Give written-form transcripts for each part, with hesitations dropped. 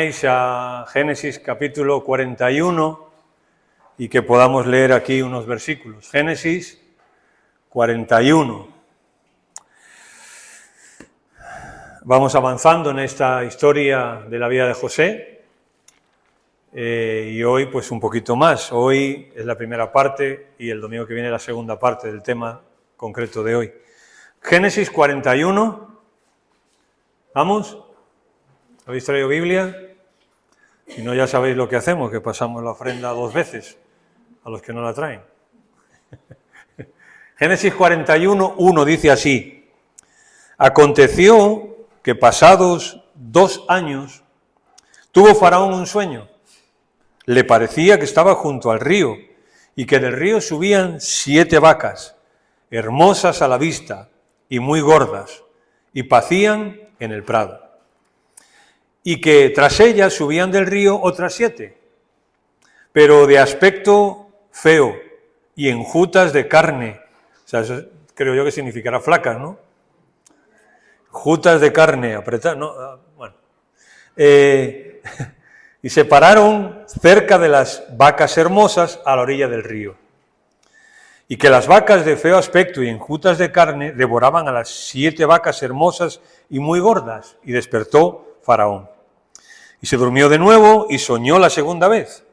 A Génesis capítulo 41 y que podamos leer aquí unos versículos. Génesis 41. Vamos avanzando en esta historia de la vida de José y hoy pues un poquito más. Hoy es la primera parte y el domingo que viene la segunda parte del tema concreto de hoy. Génesis 41. ¿Vamos? ¿Habéis traído Biblia? Si no, ya sabéis lo que hacemos, que pasamos la ofrenda 2 veces a los que no la traen. Génesis 41, 1 dice así: Aconteció que pasados 2 años tuvo Faraón un sueño. Le parecía que estaba junto al río y que del río subían 7 vacas, hermosas a la vista y muy gordas, y pacían en el prado. Y que tras ellas subían del río otras 7, pero de aspecto feo y enjutas de carne. O sea, eso creo yo que significará flacas, ¿no? Jutas de carne, apretadas, ¿no? Bueno. Y se pararon cerca de las vacas hermosas a la orilla del río. Y que las vacas de feo aspecto y enjutas de carne devoraban a las 7 vacas hermosas y muy gordas, y despertó Faraón. Y se durmió de nuevo y soñó la segunda vez,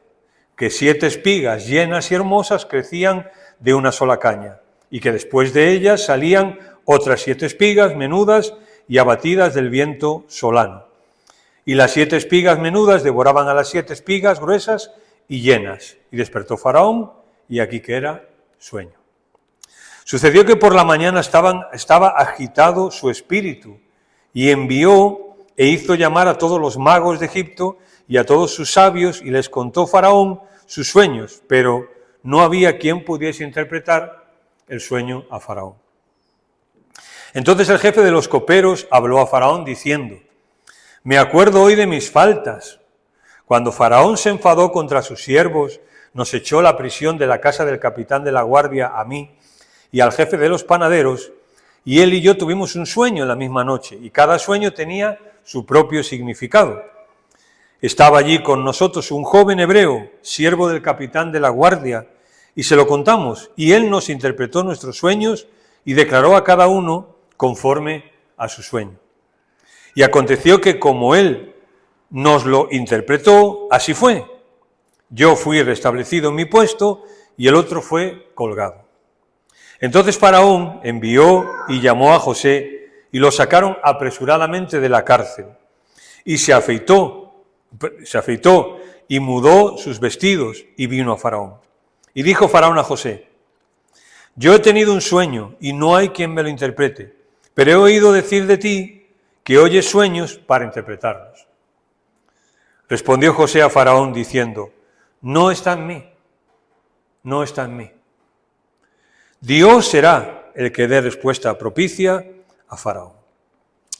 que 7 espigas llenas y hermosas crecían de una sola caña, y que después de ellas salían otras 7 espigas menudas y abatidas del viento solano. Y las 7 espigas menudas devoraban a las 7 espigas gruesas y llenas. Y despertó Faraón, y aquí que era sueño. Sucedió que por la mañana estaba agitado su espíritu, y envió e hizo llamar a todos los magos de Egipto y a todos sus sabios, y les contó Faraón sus sueños, pero no había quien pudiese interpretar el sueño a Faraón. Entonces el jefe de los coperos habló a Faraón diciendo: Me acuerdo hoy de mis faltas. Cuando Faraón se enfadó contra sus siervos, nos echó la prisión de la casa del capitán de la guardia a mí y al jefe de los panaderos, y él y yo tuvimos un sueño en la misma noche, y cada sueño tenía su propio significado. Estaba allí con nosotros un joven hebreo, siervo del capitán de la guardia, y se lo contamos, y él nos interpretó nuestros sueños y declaró a cada uno conforme a su sueño. Y aconteció que como él nos lo interpretó, así fue. Yo fui restablecido en mi puesto y el otro fue colgado. Entonces Faraón envió y llamó a José, y lo sacaron apresuradamente de la cárcel. Y se afeitó y mudó sus vestidos y vino a Faraón. Y dijo Faraón a José: Yo he tenido un sueño y no hay quien me lo interprete, pero he oído decir de ti que oyes sueños para interpretarlos. Respondió José a Faraón diciendo: No está en mí, no está en mí. Dios será el que dé respuesta propicia a Faraón.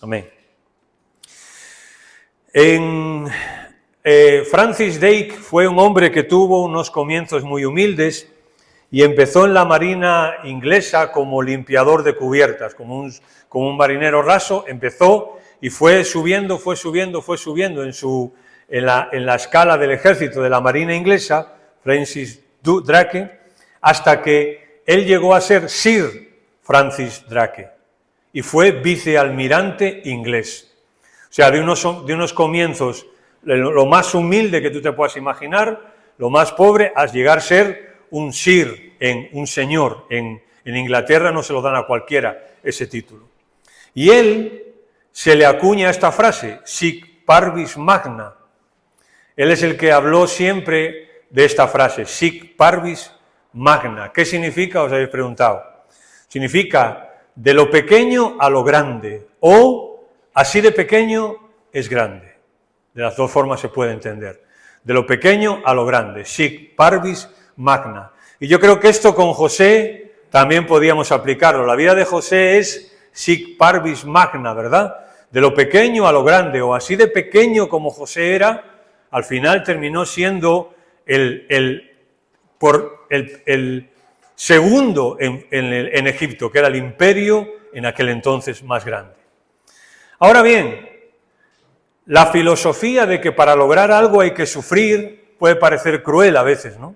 Amén. Francis Drake fue un hombre que tuvo unos comienzos muy humildes y empezó en la marina inglesa como limpiador de cubiertas, como un marinero raso. Empezó y fue subiendo en la escala del ejército de la marina inglesa, Francis Drake, hasta que él llegó a ser Sir Francis Drake y fue vicealmirante inglés. O sea, de unos comienzos, lo más humilde que tú te puedas imaginar, lo más pobre, a llegar a ser un Sir, un señor. En Inglaterra no se lo dan a cualquiera ese título. Y él se le acuña esta frase, sic parvis magna. Él es el que habló siempre de esta frase, sic parvis magna. ¿Qué significa? Os habéis preguntado. Significa de lo pequeño a lo grande, o así de pequeño es grande. De las dos formas se puede entender. De lo pequeño a lo grande, sic parvis magna. Y yo creo que esto con José también podíamos aplicarlo. La vida de José es sic parvis magna, ¿verdad? De lo pequeño a lo grande, o así de pequeño como José era, al final terminó siendo el segundo en Egipto, que era el imperio en aquel entonces más grande. Ahora bien, La filosofía de que para lograr algo hay que sufrir puede parecer cruel a veces, ¿no?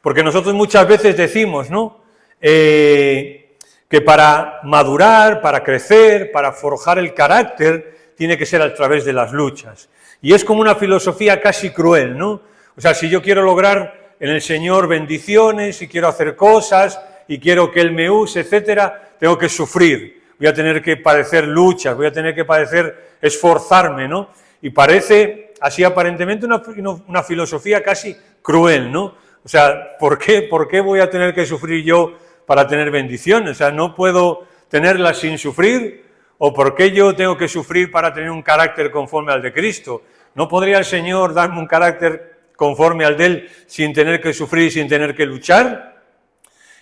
Porque nosotros muchas veces decimos, ¿no? Que para madurar, para crecer, para forjar el carácter, tiene que ser a través de las luchas. Y es como una filosofía casi cruel, ¿no? O sea, si yo quiero lograr en el Señor bendiciones, y quiero hacer cosas, y quiero que Él me use, etcétera, tengo que sufrir, voy a tener que padecer luchas, voy a tener que padecer esforzarme, ¿no? Y parece así aparentemente una filosofía casi cruel, ¿no? O sea, ¿por qué voy a tener que sufrir yo para tener bendiciones? O sea, ¿no puedo tenerlas sin sufrir? ¿O por qué yo tengo que sufrir para tener un carácter conforme al de Cristo? ¿No podría el Señor darme un carácter conforme al de Él sin tener que sufrir y sin tener que luchar?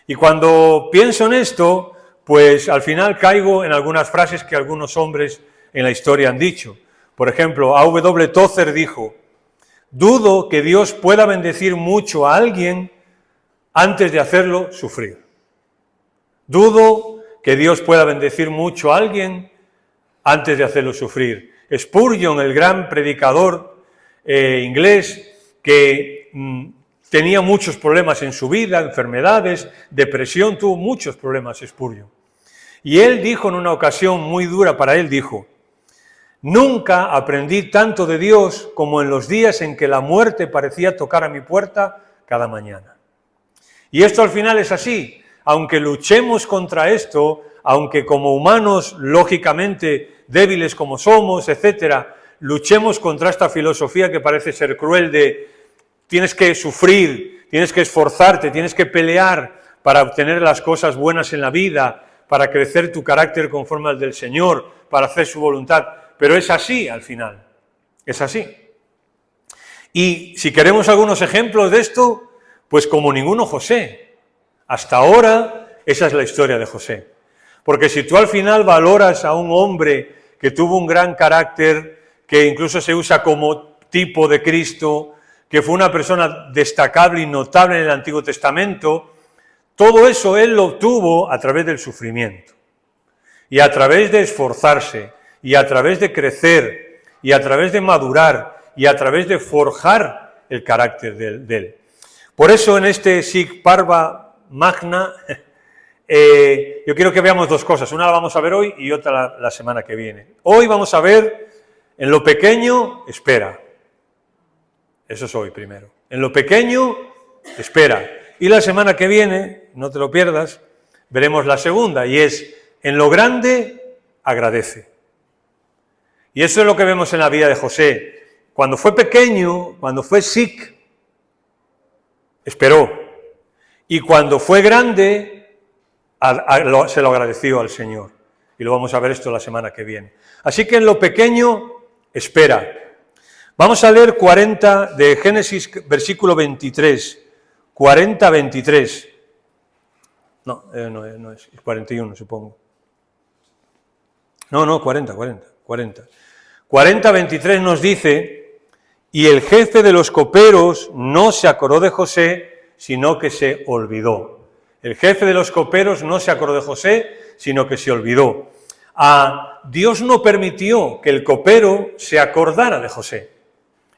Y cuando pienso en esto, pues al final caigo en algunas frases que algunos hombres en la historia han dicho. Por ejemplo, A.W. Tozer dijo: dudo que Dios pueda bendecir mucho a alguien antes de hacerlo sufrir. Dudo que Dios pueda bendecir mucho a alguien antes de hacerlo sufrir. Spurgeon, el gran predicador inglés, que tenía muchos problemas en su vida, enfermedades, depresión, tuvo muchos problemas Spurgeon. Y él dijo en una ocasión muy dura para él, dijo: nunca aprendí tanto de Dios como en los días en que la muerte parecía tocar a mi puerta cada mañana. Y esto al final es así. Aunque luchemos contra esto, aunque como humanos, lógicamente, débiles como somos, etcétera, luchemos contra esta filosofía que parece ser cruel de tienes que sufrir, tienes que esforzarte, tienes que pelear para obtener las cosas buenas en la vida, para crecer tu carácter conforme al del Señor, para hacer su voluntad. Pero es así al final, es así. Y si queremos algunos ejemplos de esto, pues como ninguno José. Hasta ahora, esa es la historia de José. Porque si tú al final valoras a un hombre que tuvo un gran carácter, que incluso se usa como tipo de Cristo, que fue una persona destacable y notable en el Antiguo Testamento, todo eso él lo obtuvo a través del sufrimiento. Y a través de esforzarse, y a través de crecer, y a través de madurar, y a través de forjar el carácter de él. Por eso en este Sic Parva Magna, yo quiero que veamos dos cosas. Una la vamos a ver hoy y otra la semana que viene. Hoy vamos a ver, en lo pequeño, espera. Eso es hoy primero. En lo pequeño, espera. Y la semana que viene, no te lo pierdas, veremos la segunda, y es, en lo grande, agradece. Y eso es lo que vemos en la vida de José. Cuando fue pequeño, cuando fue sic, esperó. Y cuando fue grande, se lo agradeció al Señor. Y lo vamos a ver esto la semana que viene. Así que en lo pequeño, espera. Vamos a leer 40 de Génesis, versículo 23. 40, 23. No es 41, supongo. No, 40. 40, 23 nos dice: y el jefe de los coperos no se acordó de José, sino que se olvidó. El jefe de los coperos no se acordó de José, sino que se olvidó. Dios no permitió que el copero se acordara de José.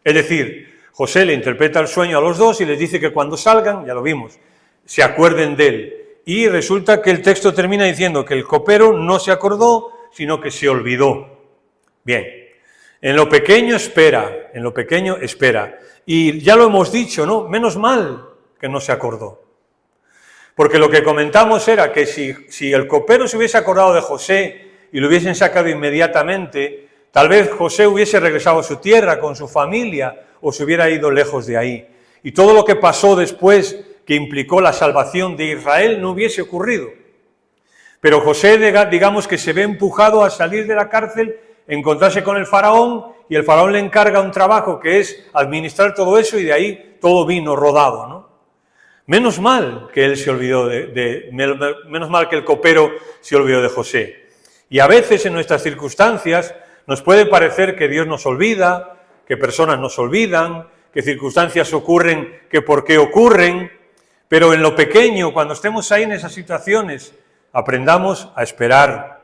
Es decir, José le interpreta el sueño a los dos y les dice que cuando salgan, ya lo vimos, se acuerden de él. Y resulta que el texto termina diciendo que el copero no se acordó, sino que se olvidó. Bien, en lo pequeño espera, en lo pequeño espera. Y ya lo hemos dicho, ¿no? Menos mal que no se acordó. Porque lo que comentamos era que si el copero se hubiese acordado de José y lo hubiesen sacado inmediatamente, tal vez José hubiese regresado a su tierra con su familia o se hubiera ido lejos de ahí. Y todo lo que pasó después, que implicó la salvación de Israel, no hubiese ocurrido. Pero José, digamos que se ve empujado a salir de la cárcel, encontrarse con el faraón, y el faraón le encarga un trabajo que es administrar todo eso, y de ahí todo vino rodado, ¿no? Menos mal que él se olvidó menos mal que el copero se olvidó de José. Y a veces en nuestras circunstancias nos puede parecer que Dios nos olvida, que personas nos olvidan, que circunstancias ocurren, que por qué ocurren, pero en lo pequeño, cuando estemos ahí en esas situaciones, aprendamos a esperar.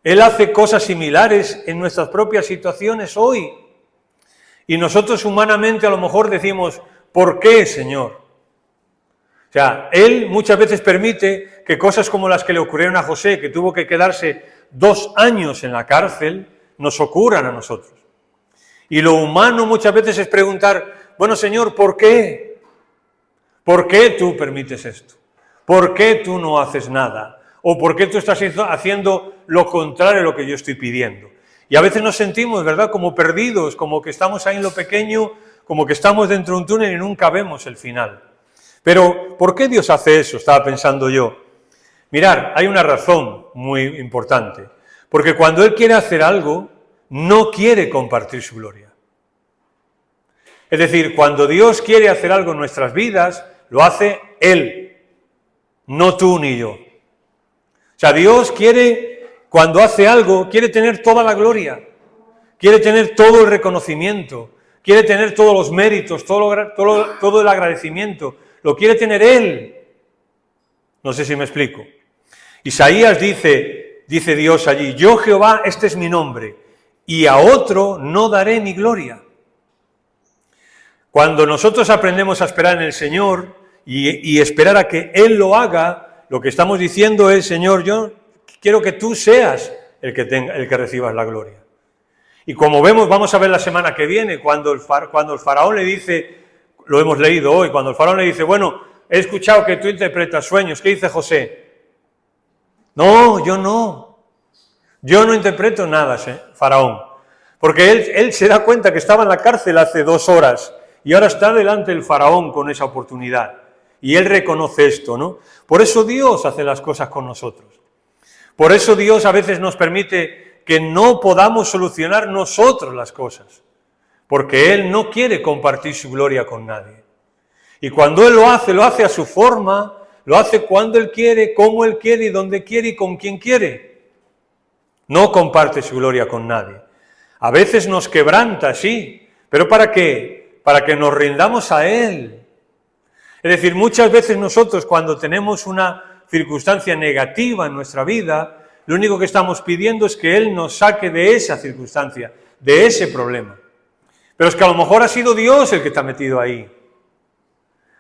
Él hace cosas similares en nuestras propias situaciones hoy. Y nosotros humanamente a lo mejor decimos, ¿por qué, Señor? O sea, Él muchas veces permite que cosas como las que le ocurrieron a José, que tuvo que quedarse 2 años en la cárcel, nos ocurran a nosotros. Y lo humano muchas veces es preguntar, bueno, Señor, ¿por qué? ¿Por qué tú permites esto? ¿Por qué tú no haces nada? ¿O por qué tú estás haciendo lo contrario a lo que yo estoy pidiendo? Y a veces nos sentimos, ¿verdad?, como perdidos, como que estamos ahí en lo pequeño, como que estamos dentro de un túnel y nunca vemos el final. Pero, ¿por qué Dios hace eso? Estaba pensando yo. Mirad, hay una razón muy importante. Porque cuando Él quiere hacer algo, no quiere compartir su gloria. Es decir, cuando Dios quiere hacer algo en nuestras vidas, lo hace Él, no tú ni yo. O sea, Dios quiere, cuando hace algo, quiere tener toda la gloria, quiere tener todo el reconocimiento, quiere tener todos los méritos, todo el agradecimiento, lo quiere tener Él. No sé si me explico. Isaías dice Dios allí, yo Jehová, este es mi nombre, y a otro no daré mi gloria. Cuando nosotros aprendemos a esperar en el Señor y esperar a que Él lo haga, lo que estamos diciendo es, Señor, yo quiero que tú seas el que recibas la gloria. Y como vemos, vamos a ver la semana que viene, cuando el faraón le dice, lo hemos leído hoy, cuando el faraón le dice, bueno, he escuchado que tú interpretas sueños, ¿qué dice José? No, yo no interpreto nada, faraón, porque él se da cuenta que estaba en la cárcel hace 2 horas y ahora está delante del faraón con esa oportunidad. Y él reconoce esto, ¿no? Por eso Dios hace las cosas con nosotros. Por eso Dios a veces nos permite que no podamos solucionar nosotros las cosas, porque Él no quiere compartir su gloria con nadie. Y cuando Él lo hace a su forma, lo hace cuando Él quiere, como Él quiere, y donde quiere y con quien quiere. No comparte su gloria con nadie. A veces nos quebranta, sí, pero ¿para qué? Para que nos rindamos a Él. Es decir, muchas veces nosotros cuando tenemos una circunstancia negativa en nuestra vida, lo único que estamos pidiendo es que Él nos saque de esa circunstancia, de ese problema. Pero es que a lo mejor ha sido Dios el que te ha metido ahí.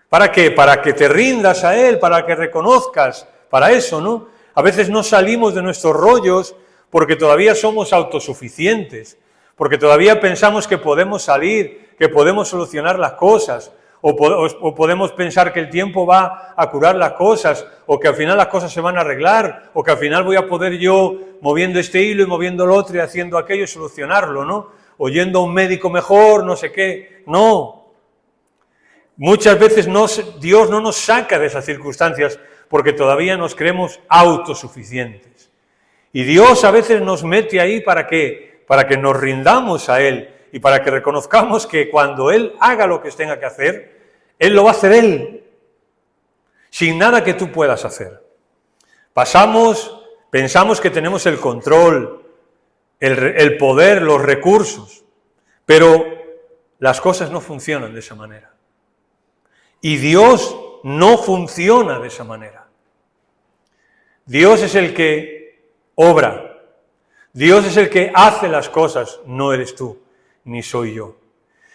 ¿Para qué? Para que te rindas a Él, para que reconozcas, para eso, ¿no? A veces no salimos de nuestros rollos porque todavía somos autosuficientes, porque todavía pensamos que podemos salir, que podemos solucionar las cosas, o podemos pensar que el tiempo va a curar las cosas, o que al final las cosas se van a arreglar, o que al final voy a poder yo, moviendo este hilo y moviendo el otro y haciendo aquello, solucionarlo, ¿no? O yendo a un médico mejor, no sé qué. No. Muchas veces Dios no nos saca de esas circunstancias porque todavía nos creemos autosuficientes. Y Dios a veces nos mete ahí ¿para qué? Para que nos rindamos a Él y para que reconozcamos que cuando Él haga lo que tenga que hacer, Él lo va a hacer Él, sin nada que tú puedas hacer. Pensamos que tenemos el control, el poder, los recursos, pero las cosas no funcionan de esa manera. Y Dios no funciona de esa manera. Dios es el que obra. Dios es el que hace las cosas, no eres tú, ni soy yo.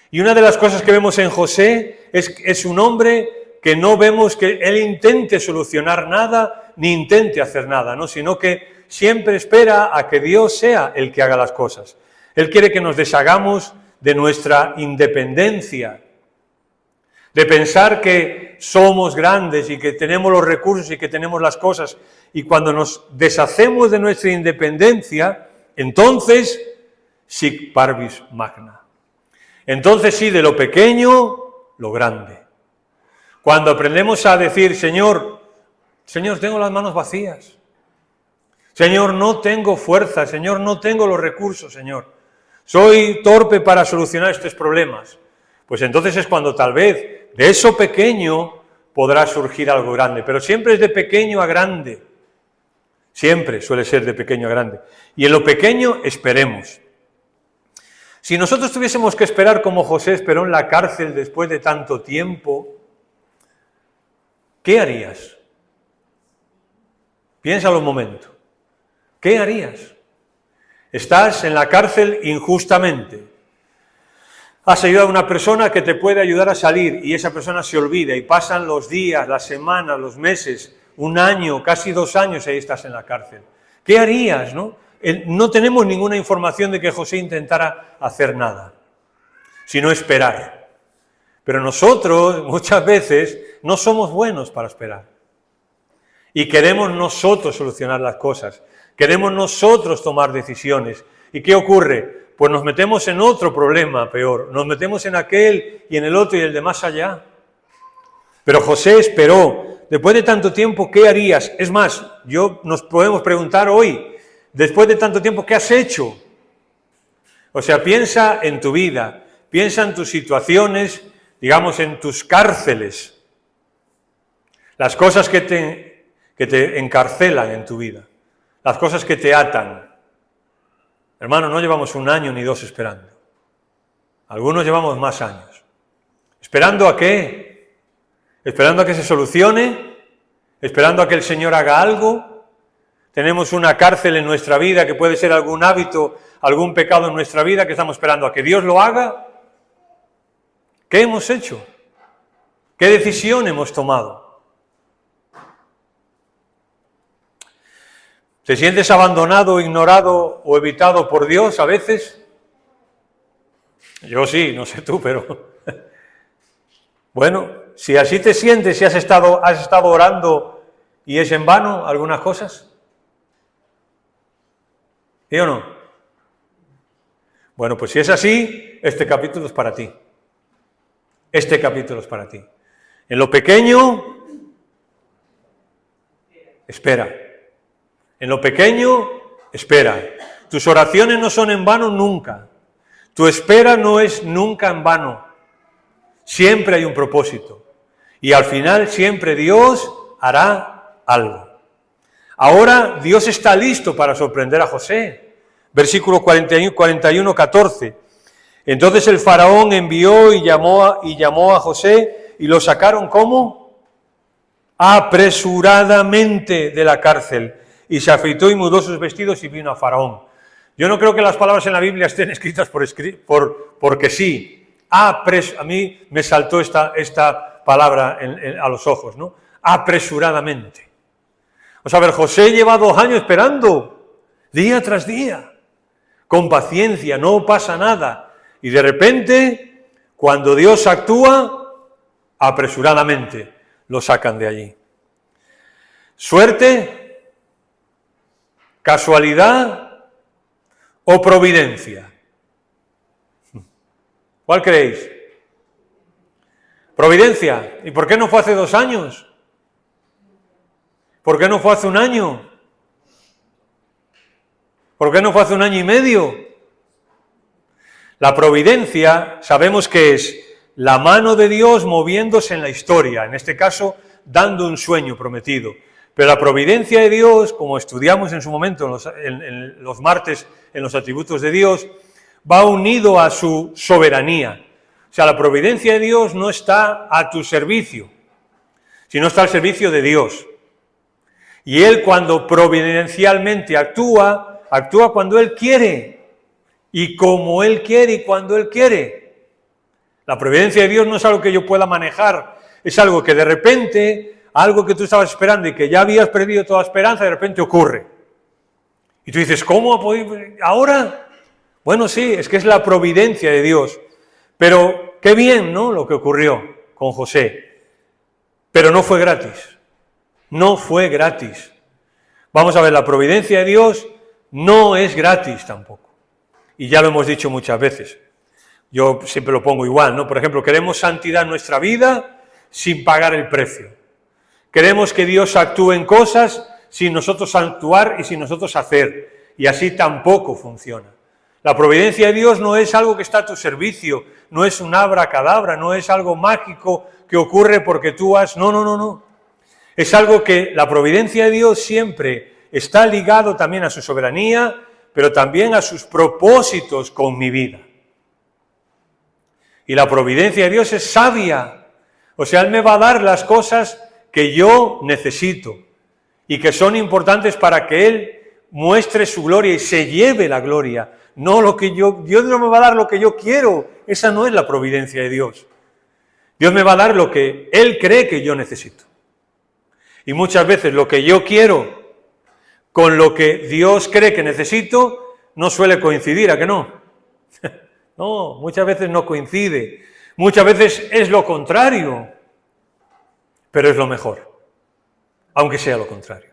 Y una de las cosas que vemos en José es un hombre que no vemos que él intente solucionar nada, ni intente hacer nada, ¿no? Sino que siempre espera a que Dios sea el que haga las cosas. Él quiere que nos deshagamos de nuestra independencia, de pensar que somos grandes y que tenemos los recursos y que tenemos las cosas. Y cuando nos deshacemos de nuestra independencia, entonces, sic parvis magna. Entonces sí, de lo pequeño, lo grande. Cuando aprendemos a decir, Señor, tengo las manos vacías. Señor, no tengo fuerza. Señor, no tengo los recursos, Señor. Soy torpe para solucionar estos problemas. Pues entonces es cuando tal vez de eso pequeño podrá surgir algo grande. Pero siempre es de pequeño a grande. Siempre suele ser de pequeño a grande. Y en lo pequeño esperemos. Si nosotros tuviésemos que esperar como José esperó en la cárcel después de tanto tiempo, ¿qué harías? Piénsalo un momento. ¿Qué harías? Estás en la cárcel injustamente. Has ayudado a una persona que te puede ayudar a salir y esa persona se olvida y pasan los días, las semanas, los meses, un año, casi 2 años y ahí estás en la cárcel. ¿Qué harías, no? No tenemos ninguna información de que José intentara hacer nada, sino esperar. Pero nosotros muchas veces no somos buenos para esperar. Y queremos nosotros solucionar las cosas, queremos nosotros tomar decisiones. ¿Y qué ocurre? Pues nos metemos en otro problema peor, nos metemos en aquel y en el otro y el de más allá. Pero José esperó. Después de tanto tiempo, ¿qué harías? Es más, nos podemos preguntar hoy, después de tanto tiempo, ¿qué has hecho? O sea, piensa en tu vida, piensa en tus situaciones, digamos, en tus cárceles, las cosas que te encarcelan en tu vida, las cosas que te atan. Hermano, no llevamos 1 año ni 2 esperando. Algunos llevamos más años. ¿Esperando a qué? ¿Esperando a que se solucione? ¿Esperando a que el Señor haga algo? Tenemos una cárcel en nuestra vida que puede ser algún hábito, algún pecado en nuestra vida que estamos esperando a que Dios lo haga. ¿Qué hemos hecho? ¿Qué decisión hemos tomado? ¿Te sientes abandonado, ignorado o evitado por Dios a veces? Yo sí, no sé tú, pero... Bueno, si así te sientes, si has estado orando y es en vano algunas cosas. ¿Sí o no? Bueno, pues si es así, este capítulo es para ti. Este capítulo es para ti. En lo pequeño, espera. En lo pequeño, espera. Tus oraciones no son en vano nunca. Tu espera no es nunca en vano. Siempre hay un propósito. Y al final siempre Dios hará algo. Ahora Dios está listo para sorprender a José. Versículo 41, 14. Entonces el faraón envió y llamó a José y lo sacaron ¿cómo? Apresuradamente de la cárcel. Y se afeitó y mudó sus vestidos y vino a Faraón. Yo no creo que las palabras en la Biblia estén escritas porque sí. A mí me saltó esta palabra a los ojos, ¿no? Apresuradamente. O sea, a ver, José lleva 2 años esperando, día tras día, con paciencia, no pasa nada. Y de repente, cuando Dios actúa, apresuradamente lo sacan de allí. Suerte, casualidad o providencia. ¿Cuál creéis? Providencia. ¿Y por qué no fue hace 2 años? ¿Por qué no fue hace 1 año? ¿Por qué no fue hace 1 año y medio? La providencia sabemos que es la mano de Dios moviéndose en la historia, en este caso dando un sueño prometido. Pero la providencia de Dios, como estudiamos en su momento en los martes en los atributos de Dios, va unido a su soberanía. O sea, la providencia de Dios no está a tu servicio, sino está al servicio de Dios. Y Él cuando providencialmente actúa cuando Él quiere, y como Él quiere y cuando Él quiere. La providencia de Dios no es algo que yo pueda manejar, es algo que de repente... Algo que tú estabas esperando y que ya habías perdido toda esperanza, de repente ocurre. Y tú dices, ¿cómo? ¿Ahora? Bueno, sí, es que es la providencia de Dios. Pero qué bien, ¿no?, lo que ocurrió con José. Pero no fue gratis. No fue gratis. Vamos a ver, la providencia de Dios no es gratis tampoco. Y ya lo hemos dicho muchas veces. Yo siempre lo pongo igual, ¿no? Por ejemplo, queremos santidad en nuestra vida sin pagar el precio. Queremos que Dios actúe en cosas sin nosotros actuar y sin nosotros hacer. Y así tampoco funciona. La providencia de Dios no es algo que está a tu servicio, no es un abracadabra, no es algo mágico que ocurre porque tú has... No. Es algo que la providencia de Dios siempre está ligado también a su soberanía, pero también a sus propósitos con mi vida. Y la providencia de Dios es sabia. O sea, Él me va a dar las cosas que yo necesito y que son importantes para que Él muestre su gloria y se lleve la gloria. No lo que Dios no me va a dar lo que yo quiero. Esa no es la providencia de Dios. Dios me va a dar lo que Él cree que yo necesito. Y muchas veces lo que yo quiero con lo que Dios cree que necesito no suele coincidir, ¿a que no? No, muchas veces no coincide. Muchas veces es lo contrario, pero es lo mejor, aunque sea lo contrario.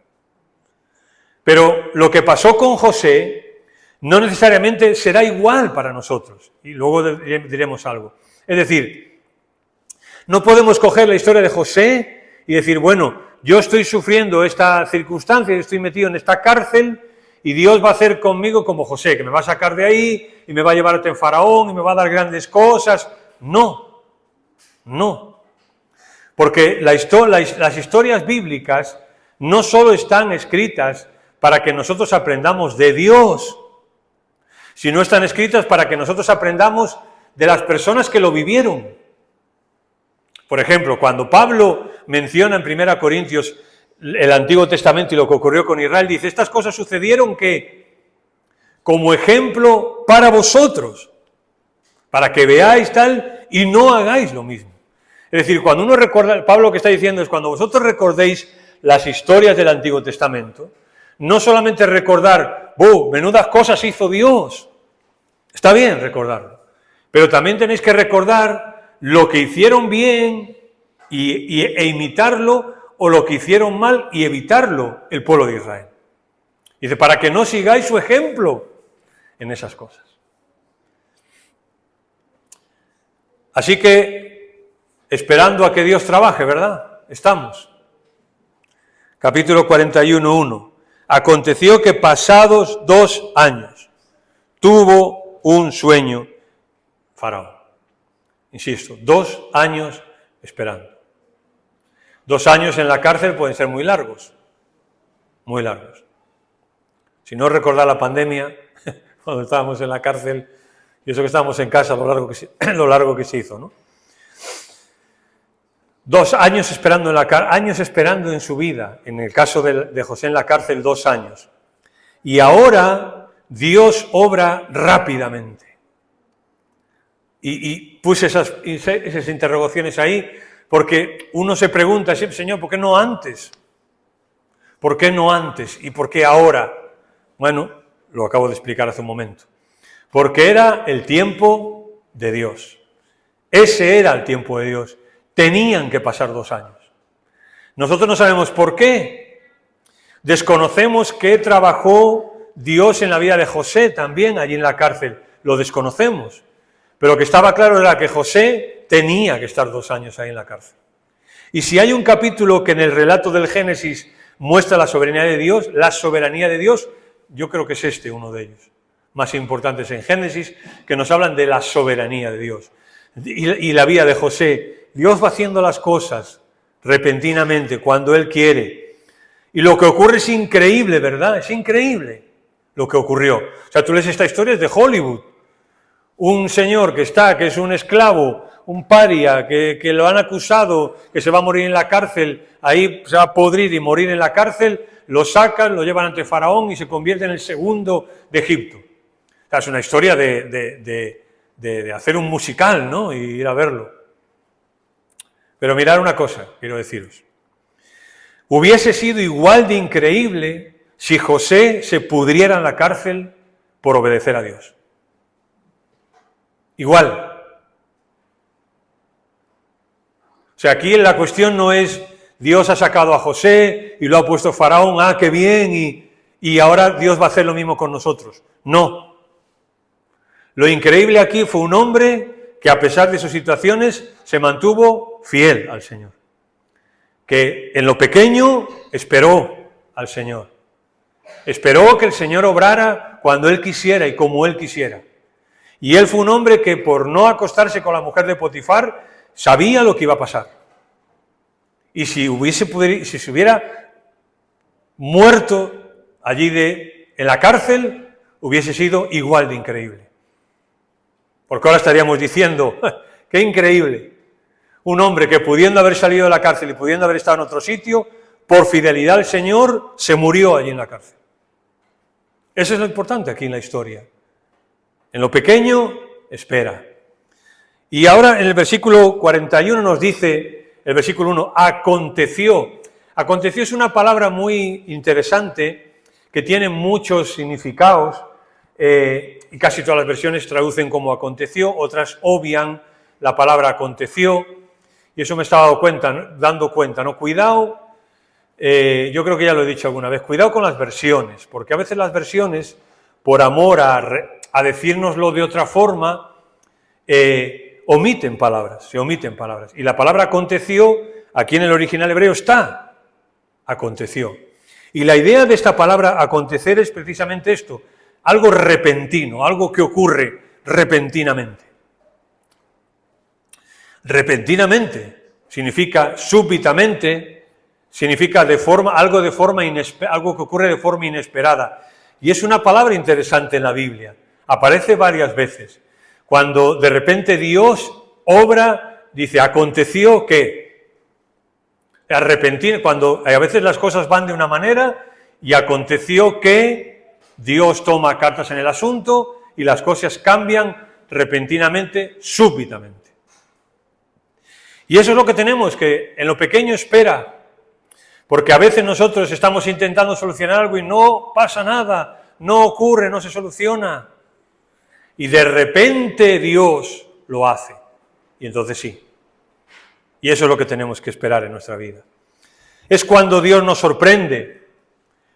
Pero lo que pasó con José no necesariamente será igual para nosotros, y luego diremos algo. Es decir, no podemos coger la historia de José y decir, bueno, yo estoy sufriendo esta circunstancia, estoy metido en esta cárcel, y Dios va a hacer conmigo como José, que me va a sacar de ahí, y me va a llevar ante Faraón, y me va a dar grandes cosas. No, no. Porque las historias bíblicas no solo están escritas para que nosotros aprendamos de Dios, sino están escritas para que nosotros aprendamos de las personas que lo vivieron. Por ejemplo, cuando Pablo menciona en 1 Corintios el Antiguo Testamento y lo que ocurrió con Israel, dice, estas cosas sucedieron que como ejemplo para vosotros, para que veáis tal y no hagáis lo mismo. Es decir, cuando uno recuerda, Pablo lo que está diciendo es, cuando vosotros recordéis las historias del Antiguo Testamento, no solamente recordar, menudas cosas hizo Dios, está bien recordarlo, pero también tenéis que recordar lo que hicieron bien e imitarlo, o lo que hicieron mal y evitarlo el pueblo de Israel. Dice, para que no sigáis su ejemplo en esas cosas. Así que, esperando a que Dios trabaje, ¿verdad? Estamos. Capítulo 41:1. Aconteció que pasados 2 años, tuvo un sueño Faraón. Insisto, 2 años esperando. 2 años en la cárcel pueden ser muy largos, muy largos. Si no recordar la pandemia, cuando estábamos en la cárcel, y eso que estábamos en casa, lo largo que se hizo, ¿no? 2 años esperando años esperando en su vida, en el caso de José en la cárcel, 2 años. Y ahora Dios obra rápidamente. Y puse esas interrogaciones ahí, porque uno se pregunta siempre, Señor, ¿por qué no antes? ¿Por qué no antes? ¿Y por qué ahora? Bueno, lo acabo de explicar hace un momento. Porque era el tiempo de Dios. Ese era el tiempo de Dios. Tenían que pasar 2 años. Nosotros no sabemos por qué. Desconocemos qué trabajó Dios en la vida de José también allí en la cárcel. Lo desconocemos. Pero lo que estaba claro era que José tenía que estar 2 años ahí en la cárcel. Y si hay un capítulo que en el relato del Génesis muestra la soberanía de Dios, yo creo que es uno de ellos, más importantes en Génesis, que nos hablan de la soberanía de Dios. Y la vida de José, Dios va haciendo las cosas repentinamente, cuando Él quiere. Y lo que ocurre es increíble, ¿verdad? Es increíble lo que ocurrió. O sea, tú lees esta historia, es de Hollywood. Un señor que es un esclavo, un paria, que lo han acusado, que se va a morir en la cárcel, ahí se va a podrir y morir en la cárcel, lo sacan, lo llevan ante Faraón y se convierte en el segundo de Egipto. O sea, es una historia de hacer un musical, ¿no? Y ir a verlo. Pero mirad una cosa, quiero deciros. Hubiese sido igual de increíble si José se pudriera en la cárcel por obedecer a Dios. Igual. O sea, aquí la cuestión no es Dios ha sacado a José y lo ha puesto Faraón, qué bien, y ahora Dios va a hacer lo mismo con nosotros. No. Lo increíble aquí fue un hombre que a pesar de sus situaciones se mantuvo fiel al Señor. Que en lo pequeño esperó al Señor. Esperó que el Señor obrara cuando Él quisiera y como Él quisiera. Y él fue un hombre que por no acostarse con la mujer de Potifar sabía lo que iba a pasar. Y si se hubiera muerto allí en la cárcel, hubiese sido igual de increíble. Porque ahora estaríamos diciendo, ¡qué increíble! Un hombre que pudiendo haber salido de la cárcel y pudiendo haber estado en otro sitio, por fidelidad al Señor, se murió allí en la cárcel. Eso es lo importante aquí en la historia. En lo pequeño, espera. Y ahora en el versículo 41 nos dice, el versículo 1, aconteció. Aconteció es una palabra muy interesante que tiene muchos significados y casi todas las versiones traducen como aconteció, otras obvian la palabra aconteció y eso me estaba dando cuenta, ¿no? Cuidado, yo creo que ya lo he dicho alguna vez, cuidado con las versiones, porque a veces las versiones, por amor a decírnoslo de otra forma, omiten palabras, se omiten palabras. Y la palabra aconteció, aquí en el original hebreo está, aconteció. Y la idea de esta palabra acontecer es precisamente esto, algo repentino, algo que ocurre repentinamente. Repentinamente significa súbitamente, significa algo que ocurre de forma inesperada. Y es una palabra interesante en la Biblia, aparece varias veces. Cuando de repente Dios obra, dice, aconteció que, repentino, cuando a veces las cosas van de una manera y aconteció que Dios toma cartas en el asunto y las cosas cambian repentinamente, súbitamente. Y eso es lo que tenemos, que en lo pequeño espera, porque a veces nosotros estamos intentando solucionar algo y no pasa nada, no ocurre, no se soluciona. Y de repente Dios lo hace. Y entonces sí. Y eso es lo que tenemos que esperar en nuestra vida. Es cuando Dios nos sorprende,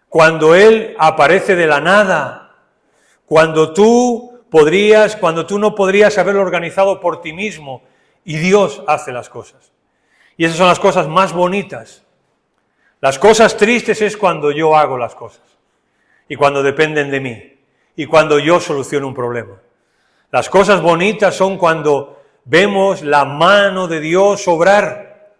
cuando Él aparece de la nada, cuando tú no podrías haberlo organizado por ti mismo y Dios hace las cosas. Y esas son las cosas más bonitas. Las cosas tristes es cuando yo hago las cosas y cuando dependen de mí y cuando yo soluciono un problema. Las cosas bonitas son cuando vemos la mano de Dios obrar.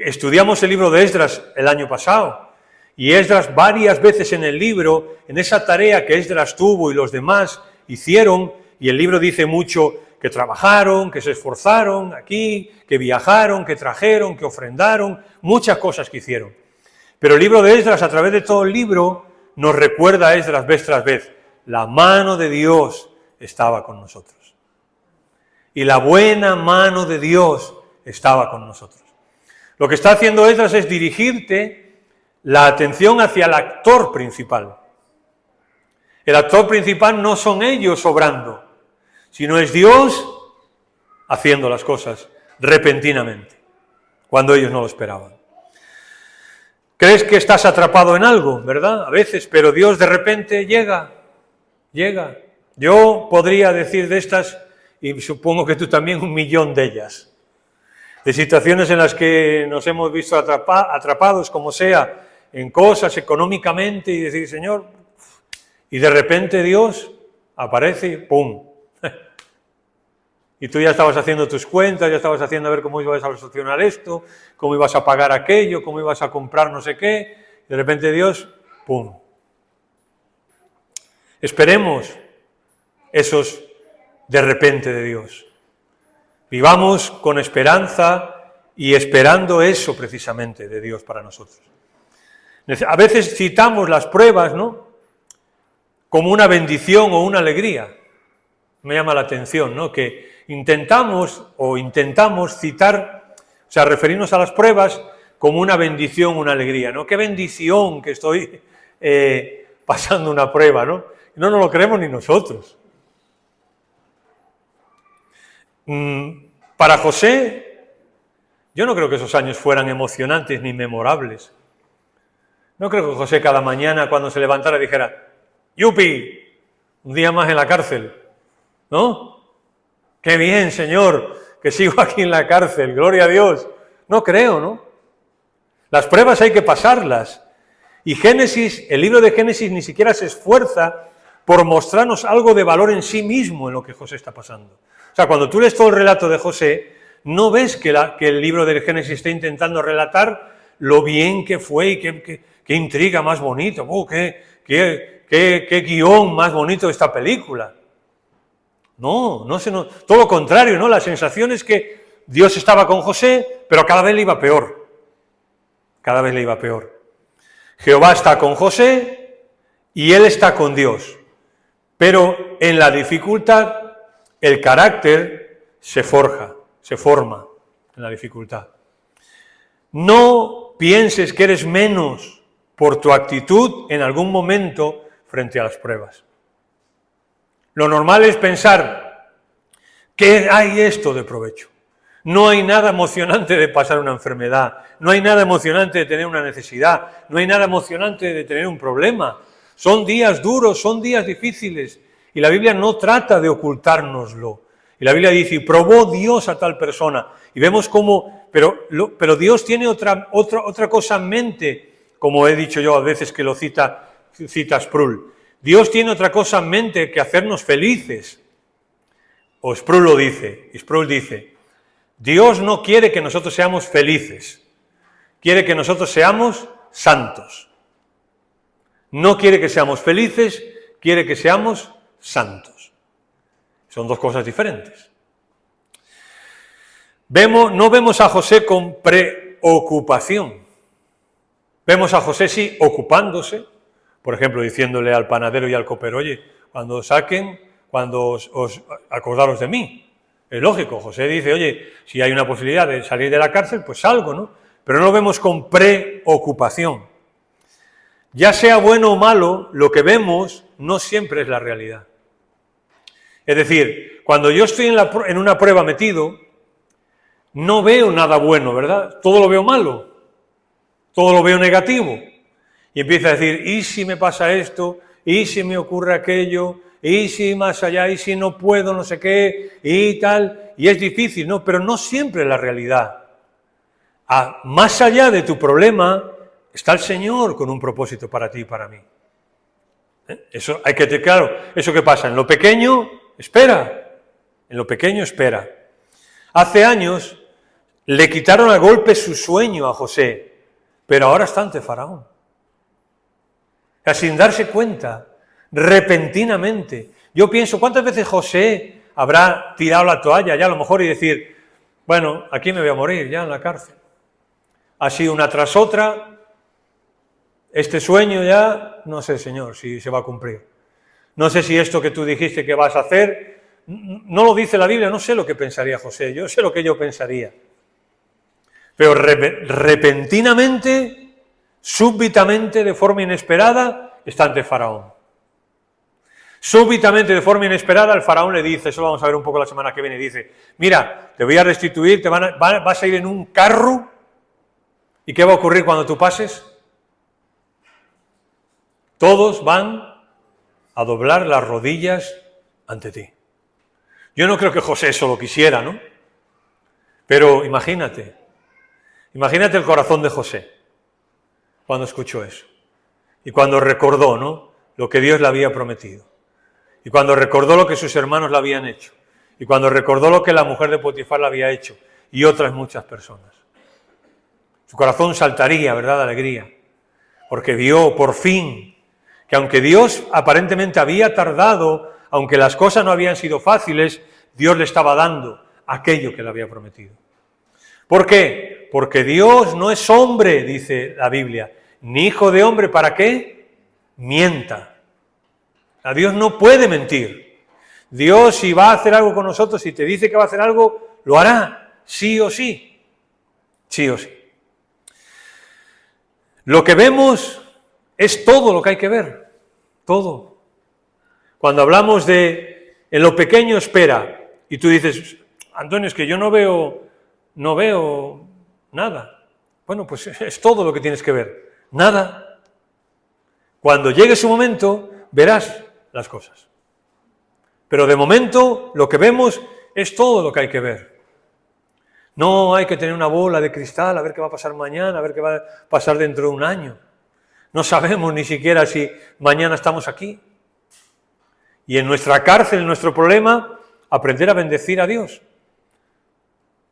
Estudiamos el libro de Esdras el año pasado y Esdras varias veces en el libro, en esa tarea que Esdras tuvo y los demás hicieron, y el libro dice mucho que trabajaron, que se esforzaron aquí, que viajaron, que trajeron, que ofrendaron, muchas cosas que hicieron. Pero el libro de Esdras, a través de todo el libro, nos recuerda a Esdras vez tras vez, la mano de Dios estaba con nosotros. Y la buena mano de Dios estaba con nosotros. Lo que está haciendo Esdras es dirigirte la atención hacia el actor principal. El actor principal no son ellos obrando, sino es Dios haciendo las cosas repentinamente, cuando ellos no lo esperaban. ¿Crees que estás atrapado en algo, verdad? A veces, pero Dios de repente llega. Yo podría decir de estas, y supongo que tú también, 1.000.000 de ellas, de situaciones en las que nos hemos visto atrapados, como sea, en cosas económicamente, y decir, Señor, y de repente Dios aparece y ¡pum! Y tú ya estabas haciendo tus cuentas, ya estabas haciendo a ver cómo ibas a solucionar esto, cómo ibas a pagar aquello, cómo ibas a comprar no sé qué, y de repente Dios, ¡pum! Esperemos esos de repente de Dios. Vivamos con esperanza y esperando eso precisamente de Dios para nosotros. A veces citamos las pruebas, ¿no?, como una bendición o una alegría. Me llama la atención, ¿no?, que intentamos citar, o sea, referirnos a las pruebas como una bendición, una alegría, ¿no? Qué bendición que estoy pasando una prueba, ¿no? No nos lo creemos ni nosotros. Para José, yo no creo que esos años fueran emocionantes ni memorables. No creo que José cada mañana cuando se levantara dijera, ¡yupi! Un día más en la cárcel, ¿no? ¡Qué bien, Señor, que sigo aquí en la cárcel! ¡Gloria a Dios! No creo, ¿no? Las pruebas hay que pasarlas. Y el libro de Génesis ni siquiera se esfuerza por mostrarnos algo de valor en sí mismo en lo que José está pasando. O sea, cuando tú lees todo el relato de José, no ves que el libro de Génesis está intentando relatar lo bien que fue y qué intriga más bonita, qué guión más bonito de esta película. No, todo lo contrario, ¿no? La sensación es que Dios estaba con José, pero cada vez le iba peor. Cada vez le iba peor. Jehová está con José y él está con Dios. Pero en la dificultad el carácter se forma en la dificultad. No pienses que eres menos por tu actitud en algún momento frente a las pruebas. Lo normal es pensar que hay esto de provecho. No hay nada emocionante de pasar una enfermedad, no hay nada emocionante de tener una necesidad, no hay nada emocionante de tener un problema. Son días duros, son días difíciles, y la Biblia no trata de ocultárnoslo. Y la Biblia dice, y probó Dios a tal persona. Y vemos cómo, pero Dios tiene otra cosa en mente, como he dicho yo a veces que lo cita Sproul. Dios tiene otra cosa en mente que hacernos felices. O Sproul lo dice, y Sproul dice, Dios no quiere que nosotros seamos felices, quiere que nosotros seamos santos. No quiere que seamos felices, quiere que seamos santos. Son dos cosas diferentes. No vemos a José con preocupación. Vemos a José sí ocupándose, por ejemplo, diciéndole al panadero y al copero, oye, cuando os acordaros de mí. Es lógico, José dice, oye, si hay una posibilidad de salir de la cárcel, pues salgo, ¿no? Pero no lo vemos con preocupación. Ya sea bueno o malo, lo que vemos no siempre es la realidad. Es decir, cuando yo estoy en una prueba metido, no veo nada bueno, ¿verdad? Todo lo veo malo, todo lo veo negativo. Y empiezo a decir, ¿y si me pasa esto? ¿Y si me ocurre aquello? ¿Y si más allá? ¿Y si no puedo? No sé qué, y tal. Y es difícil, ¿no? Pero no siempre es la realidad. Más allá de tu problema está el Señor con un propósito para ti y para mí. Eso hay que tener claro. ¿Eso qué pasa? En lo pequeño, espera. En lo pequeño, espera. Hace años le quitaron a golpe su sueño a José, pero ahora está ante Faraón. Sin darse cuenta, repentinamente. Yo pienso, ¿cuántas veces José habrá tirado la toalla ya a lo mejor y decir, bueno, aquí me voy a morir ya en la cárcel? Así una tras otra, este sueño ya, no sé, Señor, si se va a cumplir. No sé si esto que tú dijiste que vas a hacer, no lo dice la Biblia, no sé lo que pensaría José, yo sé lo que yo pensaría. Pero repentinamente, súbitamente, de forma inesperada, está ante Faraón. Súbitamente, de forma inesperada, el Faraón le dice, eso lo vamos a ver un poco la semana que viene, dice, mira, te voy a restituir, vas a ir en un carro, ¿y qué va a ocurrir cuando tú pases? Todos van a doblar las rodillas ante ti. Yo no creo que José eso lo quisiera, ¿no? Pero imagínate el corazón de José cuando escuchó eso. Y cuando recordó, ¿no?, lo que Dios le había prometido. Y cuando recordó lo que sus hermanos le habían hecho. Y cuando recordó lo que la mujer de Potifar le había hecho. Y otras muchas personas. Su corazón saltaría, ¿verdad?, de alegría. Porque vio por fin que aunque Dios aparentemente había tardado, aunque las cosas no habían sido fáciles, Dios le estaba dando aquello que le había prometido. ¿Por qué? Porque Dios no es hombre, dice la Biblia, ni hijo de hombre, ¿para qué? Mienta. A Dios no puede mentir. Dios, si va a hacer algo con nosotros, si te dice que va a hacer algo, lo hará, sí o sí. Sí o sí. Lo que vemos es todo lo que hay que ver, todo. Cuando hablamos de en lo pequeño espera, y tú dices, Antonio, es que yo no veo nada. Bueno, pues es todo lo que tienes que ver, nada. Cuando llegue su momento, verás las cosas. Pero de momento, lo que vemos es todo lo que hay que ver. No hay que tener una bola de cristal, a ver qué va a pasar mañana, a ver qué va a pasar dentro de un año. No sabemos ni siquiera si mañana estamos aquí. Y en nuestra cárcel, en nuestro problema, aprender a bendecir a Dios.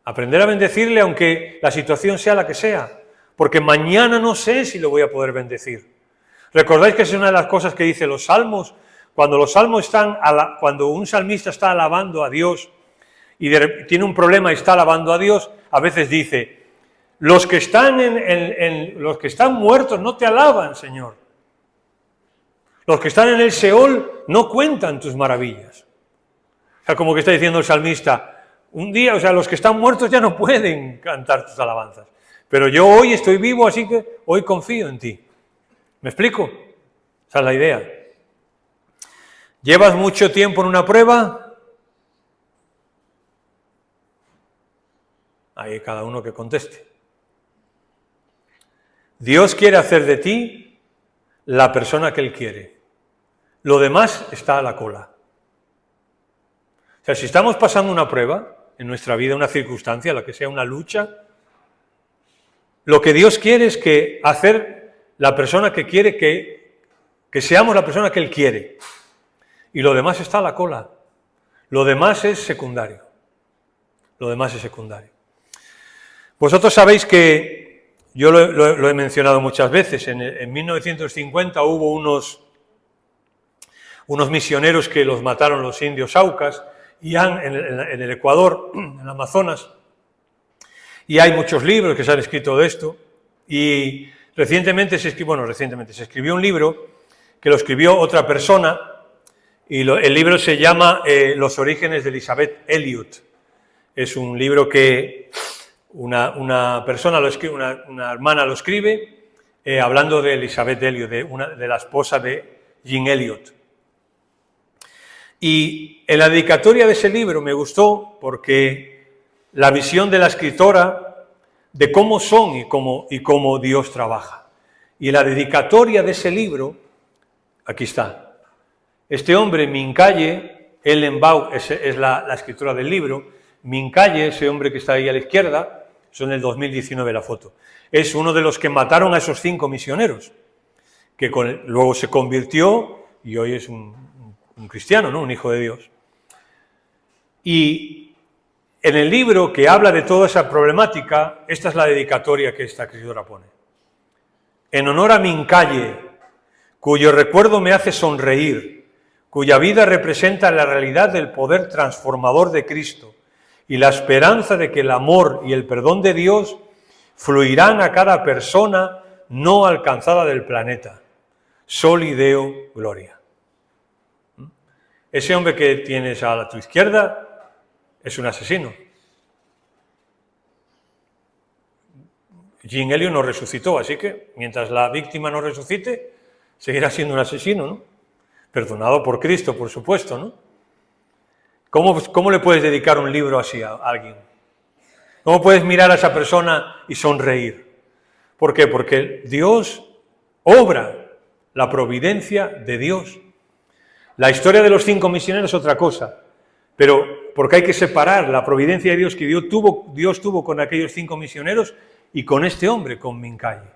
Aprender a bendecirle aunque la situación sea la que sea. Porque mañana no sé si lo voy a poder bendecir. ¿Recordáis que es una de las cosas que dicen los salmos? Cuando un salmista está alabando a Dios y tiene un problema y está alabando a Dios, a veces dice, los que están muertos no te alaban, Señor. Los que están en el Seol no cuentan tus maravillas. O sea, como que está diciendo el salmista, un día, o sea, los que están muertos ya no pueden cantar tus alabanzas. Pero yo hoy estoy vivo, así que hoy confío en ti. ¿Me explico? Esa es la idea. ¿Llevas mucho tiempo en una prueba? Ahí cada uno que conteste. Dios quiere hacer de ti la persona que Él quiere. Lo demás está a la cola. O sea, si estamos pasando una prueba en nuestra vida, una circunstancia, la que sea una lucha, lo que Dios quiere es que hacer la persona que quiere que seamos la persona que Él quiere. Y lo demás está a la cola. Lo demás es secundario. Lo demás es secundario. Vosotros sabéis que, yo lo he mencionado muchas veces, en 1950 hubo unos misioneros que los mataron los indios Aucas, y en el Ecuador, en el Amazonas, y hay muchos libros que se han escrito de esto, y recientemente se escribió un libro que lo escribió otra persona, y el libro se llama Los orígenes de Elisabeth Elliot. Es un libro que una persona lo escribe, una hermana lo escribe, hablando de Elisabeth Elliot, de la esposa de Jim Elliot. Y en la dedicatoria de ese libro me gustó porque la visión de la escritora de cómo son y cómo Dios trabaja. Y en la dedicatoria de ese libro, aquí está. Este hombre, Mincaye, Ellen Bau, es la escritora del libro. Mincaye, ese hombre que está ahí a la izquierda, es en el 2019 la foto, es uno de los que mataron a esos 5 misioneros, que luego se convirtió y hoy es un cristiano, ¿no? Un hijo de Dios. Y en el libro que habla de toda esa problemática, esta es la dedicatoria que esta escritora pone. En honor a Mincaye, cuyo recuerdo me hace sonreír, cuya vida representa la realidad del poder transformador de Cristo y la esperanza de que el amor y el perdón de Dios fluirán a cada persona no alcanzada del planeta. Soli Deo Gloria. Ese hombre que tienes a tu izquierda es un asesino. Jim Elliot no resucitó, así que mientras la víctima no resucite, seguirá siendo un asesino, ¿no? Perdonado por Cristo, por supuesto, ¿no? ¿Cómo le puedes dedicar un libro así a alguien? ¿Cómo puedes mirar a esa persona y sonreír? ¿Por qué? Porque Dios obra, la providencia de Dios. La historia de los 5 misioneros es otra cosa, pero porque hay que separar la providencia de Dios que Dios tuvo con aquellos 5 misioneros y con este hombre, con Mincaye,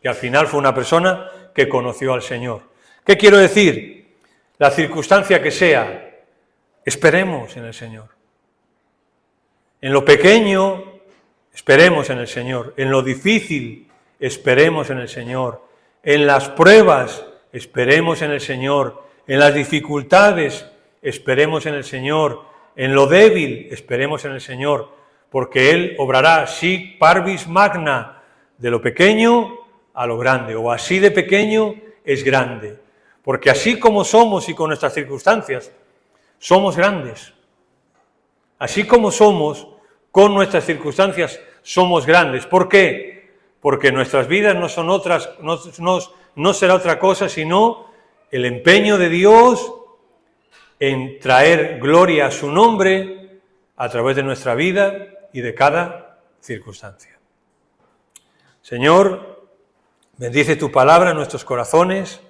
que al final fue una persona que conoció al Señor. ¿Qué quiero decir? La circunstancia que sea, esperemos en el Señor. En lo pequeño, esperemos en el Señor. En lo difícil, esperemos en el Señor. En las pruebas, esperemos en el Señor. En las dificultades, esperemos en el Señor. En lo débil, esperemos en el Señor. Porque Él obrará sic parvis magna, de lo pequeño a lo grande, o así de pequeño es grande. Porque así como somos y con nuestras circunstancias, somos grandes. Así como somos, con nuestras circunstancias, somos grandes. ¿Por qué? Porque nuestras vidas no será otra cosa sino el empeño de Dios en traer gloria a su nombre a través de nuestra vida y de cada circunstancia. Señor, bendice tu palabra en nuestros corazones.